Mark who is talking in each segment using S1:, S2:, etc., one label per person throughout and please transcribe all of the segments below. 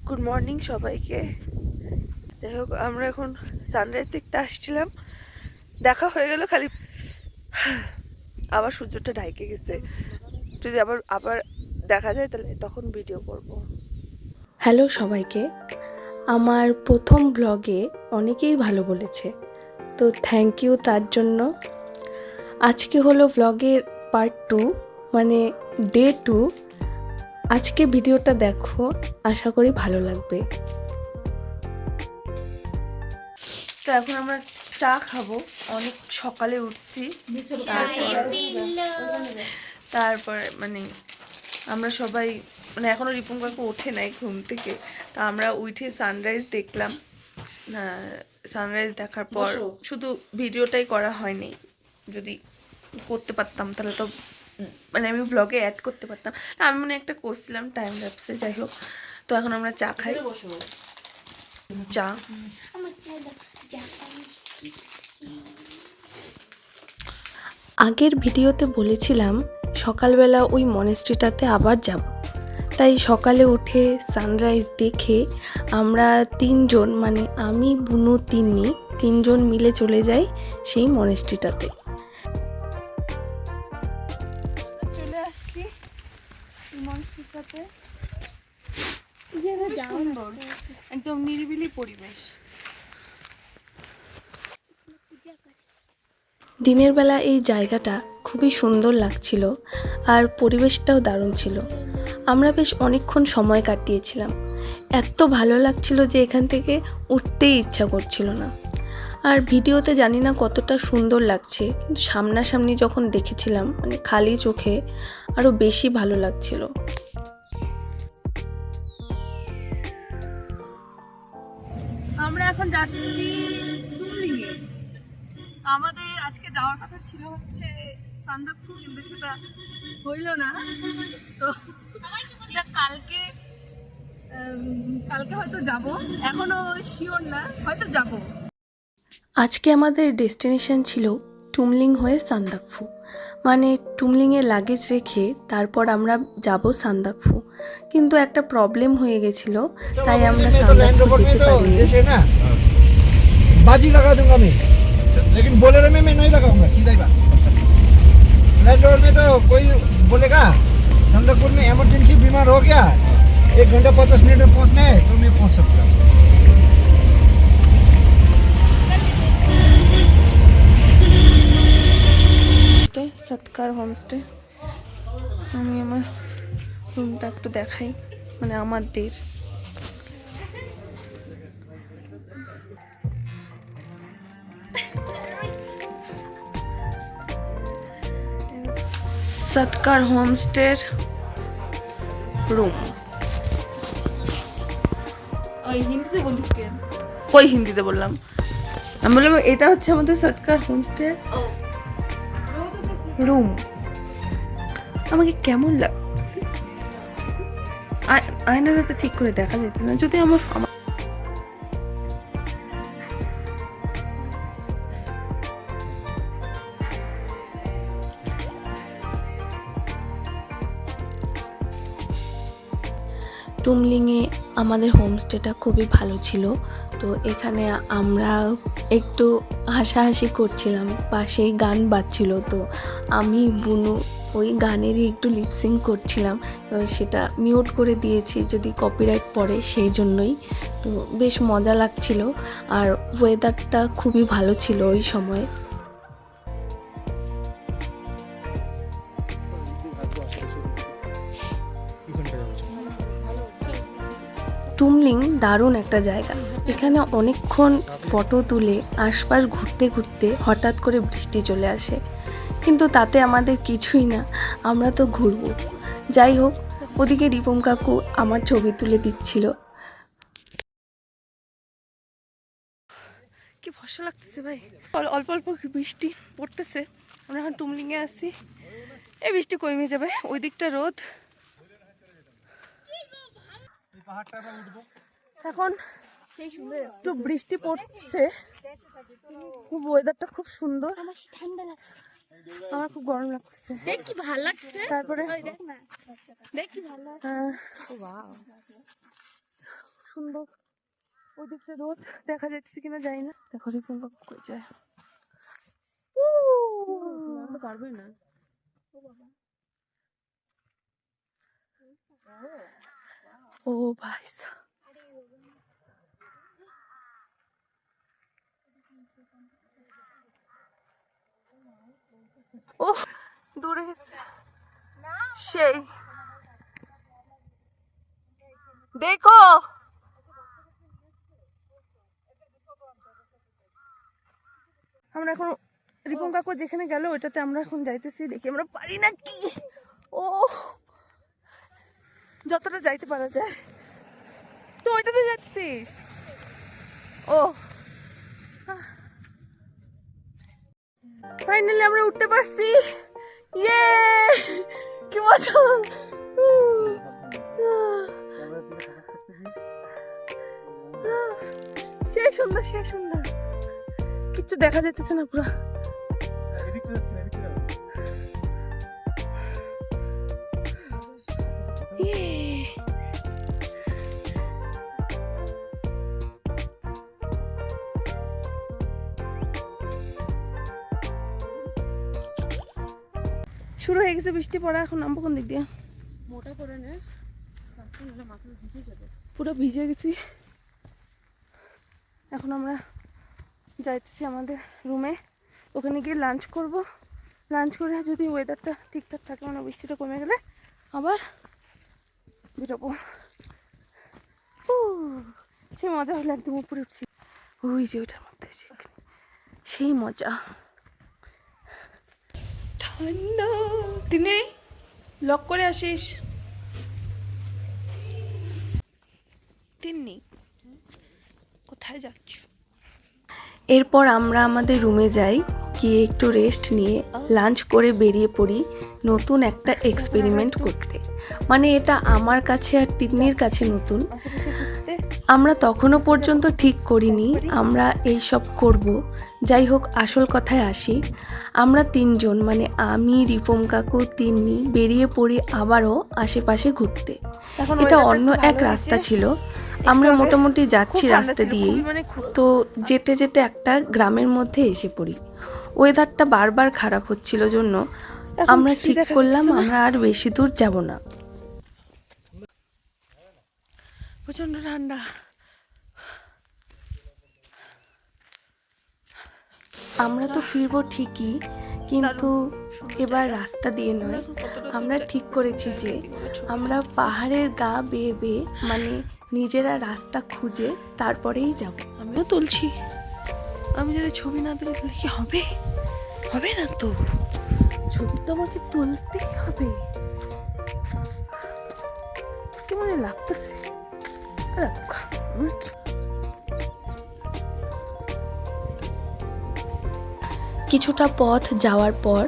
S1: Good morning সবাইকে। যাই হোক, আমরা এখন সানরাইজ দেখতে আসছিলাম, দেখা হয়ে গেল, খালি আবার সূর্যটা ঢাইকে গেছে। যদি আবার আবার দেখা যায় তাহলে তখন ভিডিও করব। হ্যালো সবাইকে, আমার প্রথম ব্লগে অনেকেই ভালো বলেছে, তো থ্যাংক ইউ তার জন্য। আজকে হলো ব্লগের পার্ট 2, মানে ডে 2। আজকে ভিডিওটা দেখো, আশা করি ভালো লাগবে। তো এখন আমরা চা খাবো, অনেক সকালে উঠছি। তারপর মানে আমরা সবাই মানে এখনো রিপন কাকু ওঠে নাই ঘুম থেকে, তা আমরা উঠে সানরাইজ দেখলাম। সানরাইজ দেখার পর শুধু ভিডিওটাই করা হয়নি, যদি করতে পারতাম তাহলে তো মানে আমি ব্লগে অ্যাড করতে পারতাম। আমি মানে একটা করছিলাম টাইম ল্যাপসে। যাই হোক, তো এখন আমরা চা খাই। চা আগের ভিডিওতে বলেছিলাম সকালবেলা ওই মনেস্ট্রিটাতে আবার যাব, তাই সকালে উঠে সানরাইজ দেখে আমরা তিনজন, মানে আমি, বুনু, তিনজন মিলে চলে যাই সেই মনেস্ট্রিটাতে। চলে আসছি মনেস্ট্রিটাতে, একদম নিরিবিলি পরিবেশ। দিনের বেলা এই জায়গাটা খুবই সুন্দর লাগছিল, আর পরিবেশটাও দারুণ ছিল। আমরা বেশ অনেকক্ষণ সময় কাটিয়েছিলাম, এত ভালো লাগছিল যে এখান থেকে উঠতেই ইচ্ছা করছিল না। আর ভিডিওতে জানি না কতটা সুন্দর লাগছে, কিন্তু সামনাসামনি যখন দেখেছিলাম মানে খালি চোখে আরও বেশি ভালো লাগছিল। আমরা এখন যাচ্ছি টুমলিংয়ে। আমাদের আজকে যাওয়ার কথা ছিল হচ্ছে সান্দাকফু, কিন্তু সেটা হইল না। তো কালকে হয়তো যাব, এখনো শিওর না, হয়তো যাব। আজকে আমাদের ডেস্টিনেশন ছিল টুমলিং হয়ে সান্দাকফু, মানে টুমলিংয়ে লাগেজ রেখে তারপর আমরা যাব সান্দাকফু। কিন্তু একটা প্রবলেম হয়ে গেছিল, তাই আমরা সান্দাকফু যেতে পারিনি।
S2: बाजी लगा दूंगा मैं, लेकिन बोलेरो में मैं नहीं लगाऊंगा, सीधा ही बात। लैंड रोवर में तो कोई बोलेगा संदकपुर में इमरजेंसी बीमार हो गया, 1 घंटा 50 मिनट में पहुंचना है, तो मैं पहुंच सकता हूँ।
S1: সৎকার হোমস্টে। আমি আমার রুমটা একটু দেখাই, মানে আমাদের সৎকার হোমস্টের রুম। ওই হিন্দিতে বললাম, আমি বললাম এটা হচ্ছে আমাদের সৎকার হোমস্টে রুম। আমাকে কেমন লাগছে আয়নাটাতে ঠিক করে দেখা যাইতেছে না, যদি আমার টুমলিংয়ে আমাদের হোমস্টেটা খুবই ভালো ছিল। তো এখানে আমরা একটু হাসাহাসি করছিলাম, পাশেই গান বাজছিল, তো আমি বুনু ওই গানেরই একটু লিপসিং করছিলাম। তো সেটা মিউট করে দিয়েছি যদি কপিরাইট পড়ে, সেই জন্যই। তো বেশ মজা লাগছিল, আর ওয়েদারটা খুবই ভালো ছিল ওই সময়। টুমলিং দারুণ একটা জায়গা। এখানে অনেকক্ষণ ফটো তুলে আশপাশ ঘুরতে ঘুরতে হঠাৎ করে বৃষ্টি চলে আসে, কিন্তু তাতে আমাদের কিছুই না, আমরা তো ঘুরবো। যাই হোক, ওদিকে রিপম কাকু আমার ছবি তুলে দিচ্ছিল। কি ভরসা লাগতেছে ভাই, অল্প অল্প বৃষ্টি পড়তেছে। আমরা এখন টুমলিংয়ে আসছি, এই বৃষ্টি কমে যাবে, ওই দিকটা রোদ। এখন একটু বৃষ্টি পড়ছে, খুব ওয়েদারটা খুব সুন্দর, আমার খুব গরম লাগছে। দেখি ভালো লাগছে, তারপরে সুন্দর। ওই দিকটা রোদ দেখা যাচ্ছে কিনা জানি না। দেখো রিপন কাকু কই যায়। পারবে না। ও ভাই সাহব। ও দূরে গেছে সেই। দেখো আমরা এখন রিপন কাকু যেখানে গেল ওইটাতে আমরা এখন যাইতেছি, দেখি আমরা পারি না কি। ও যতটা যাইতে পারা যায়। তো ওইটাতে যাচ্ছিস? ও ফাইনালি আমরা উঠতে পারছি। ইয়ে কি মজা। সে সুন্দর, সে সুন্দর। কিচ্ছু দেখা যাইতেছে না পুরো। শুরু হয়ে গেছে বৃষ্টি পড়া। এখন নামবো কোন দিক দিয়ে? মোটা করে নে, মাথা ভিজে যাবে। পুরো ভিজে গেছি। এখন আমরা যাইতেছি আমাদের রুমে। ওখানে গিয়ে লাঞ্চ করব। লাঞ্চ করে যদি ওয়েদারটা ঠিকঠাক থাকে, মানে বৃষ্টিটা কমে গেলে আবার বেরোবো। সে মজা হলে একদম উপরে উঠছি। ওই যে ওইটার মধ্যে সেই মজা। ঠান্ডা দিনে লক করে আসিস। তিন্নি কোথায় যাচ্ছ? এরপর আমরা আমাদের রুমে যাই, গিয়ে একটু রেস্ট নিয়ে লাঞ্চ করে বেরিয়ে পড়ি নতুন একটা এক্সপেরিমেন্ট করতে। মানে এটা আমার কাছে আর তিন্নির কাছে নতুন। আমরা তখনও পর্যন্ত ঠিক করিনি আমরা এই সব করব। যাই হোক, আসল কথায় আসি। আমরা তিনজন, মানে আমি, রিপম কাকু, তিন্নি বেরিয়ে পড়ি আবারও আশেপাশে ঘুরতে। এটা অন্য এক রাস্তা ছিল। আমরা মোটামুটি যাচ্ছি রাস্তা দিয়েই, তো যেতে যেতে একটা গ্রামের মধ্যে এসে পড়ি। ওয়েদারটা বারবার খারাপ হচ্ছিল জন্য আমরা ঠিক করলাম আমরা আর বেশি দূর যাব না। প্রচন্ড ঠান্ডা। আমরা তো ফিরবো ঠিকই, কিন্তু এবার রাস্তা দিয়ে নয়। আমরা ঠিক করেছি যে আমরা পাহাড়ের গা বেয়ে বেয়ে, মানে নিজেরা রাস্তা খুঁজে তারপরেই যাব। আমিও তুলছি। আমি যদি ছবি না তুলি তাহলে কি হবে? হবে না তো, ছবি তো আমাকে তুলতেই হবে। কেমন লাগতেছে। কিছুটা পথ যাওয়ার পর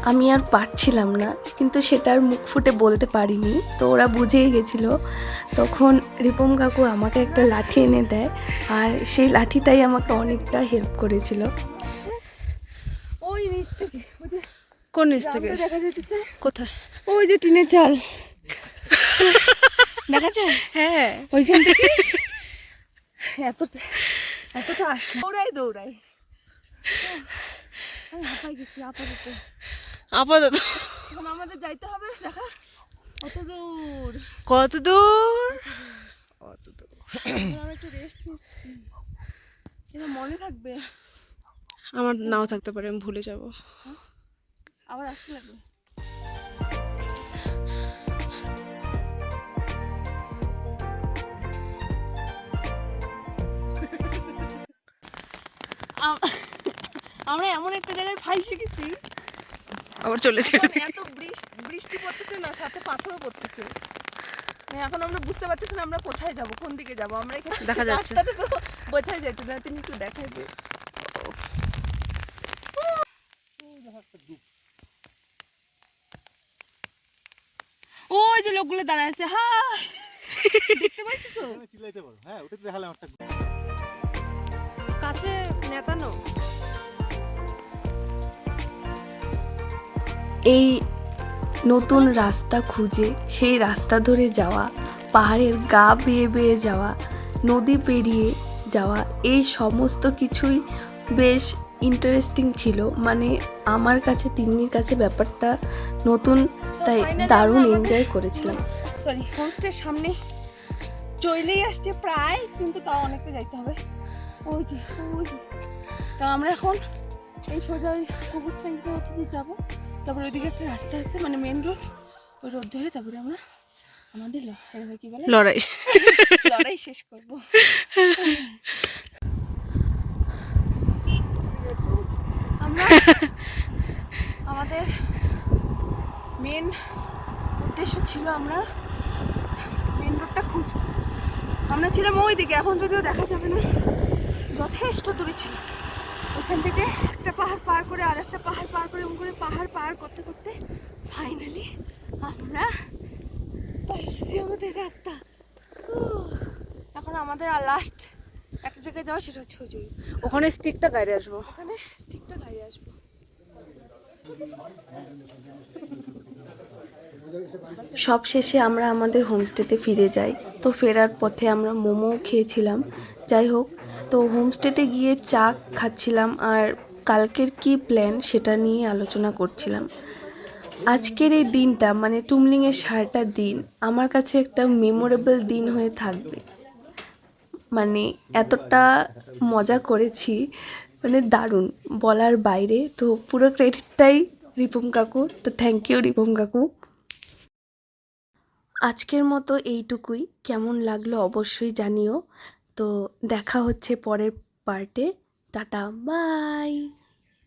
S1: আমি আর পারছিলাম না, কিন্তু সেটার মুখ ফুটে বলতে পারিনি। তো ওরা বুঝেই গেছিলো। তখন রিপম কাকু আমাকে একটা লাঠি এনে দেয়, আর সেই লাঠিটাই আমাকে অনেকটা হেল্প করেছিল। ওই নিচ থেকে, কোন নিচ থেকে দেখা যাচ্ছে? কোথায়? ওই যে টিনের চাল দেখা যায়। হ্যাঁ, ওইখান থেকে এতটা আসলে দৌড়াই আমি হাঁপাই গেছি। আপাতত এখন আমাদের যাইতে হবে। দেখা কত দূর, কত দূর, কত দূর। আমি একটু রেস্ট নিচ্ছি। এটা মনে থাকবে, আমার নাও থাকতে পারে, আমি ভুলে যাব। আবার আসতে লাগবে। আমরা এমন একটা জায়গায় ফাইসে গেছি, আবার চলে যাবে। এত বৃষ্টি পড়তেছে না, সাথে পাথরও পড়তেছে। এখন আমরা বুঝতে পারতেছি না আমরা কোথায় যাব, কোন দিকে যাব। আমরা এখানে দেখা যাচ্ছে, রাস্তাটা তো বোঝাই যাচ্ছে না। তুমি একটু দেখাই দে। ওই যে লোকগুলো দাঁড়ায় আছে। হ্যাঁ, দেখতে পাচ্ছিস? চিল্লাইতে পারো। হ্যাঁ, ওটা দেখালাম একটা কাছে নেতানো। এই নতুন রাস্তা খুঁজে সেই রাস্তা ধরে যাওয়া, পাহাড়ের গা বেয়ে বেয়ে যাওয়া, নদী পেরিয়ে যাওয়া, এই সমস্ত কিছুই বেশ ইন্টারেস্টিং ছিল। মানে আমার কাছে, তিন্নির কাছে ব্যাপারটা নতুন, তাই দারুণ এনজয় করেছিলাম। সরি, হোমস্টের সামনে চলেই আসছে প্রায়, কিন্তু তাও অনেকটা যাইতে হবে। ওই যে তা আমরা এখন এই সোজা ওই কবরস্থানটা দিয়ে যাবো, তারপরে ওইদিকে একটা রাস্তা আছে, মানে মেন রোড, ওই রোড ধরে তারপরে আমরা আমাদের কি বলে লড়াই শেষ করব। আমরা আমাদের মেন উদ্দেশ্য ছিল আমরা মেন রোডটা খুঁজব। আমরা ছিলাম ওই দিকে, এখন যদিও দেখা যাবে না, যথেষ্ট দূরে ছিল। ওখান থেকে একটা পাহাড় পার করে আর একটা পাহাড় পার করে, এমন করে পাহাড় পার করতে করতে ফাইনালি আমরা পাইছি আমাদের রাস্তা। এখন আমাদের আর লাস্ট একটা জায়গায় যাওয়া, সেটা হচ্ছে ওখানে স্টিকটা গাড়ি আসবো, সব শেষে আমরা আমাদের হোমস্টেতে ফিরে যাই। তো ফেরার পথে আমরা মোমো খেয়েছিলাম। যাই হোক, তো হোমস্টেতে গিয়ে চা খাচ্ছিলাম আর কালকের কি প্ল্যান সেটা নিয়ে আলোচনা করছিলাম। আজকের এই দিনটা, মানে টুমলিংয়ের সারাটা দিন আমার কাছে একটা মেমোরেবল দিন হয়ে থাকবে। মানে এতটা মজা করেছি, মানে দারুণ, বলার বাইরে। তো পুরো ক্রেডিটটাই রিপম কাকুর, তো থ্যাংক ইউ রিপম কাকু। আজকের মতো এইটুকুই। কেমন লাগলো অবশ্যই জানিও। তো দেখা হচ্ছে পরের পার্টে। Ta-ta, by.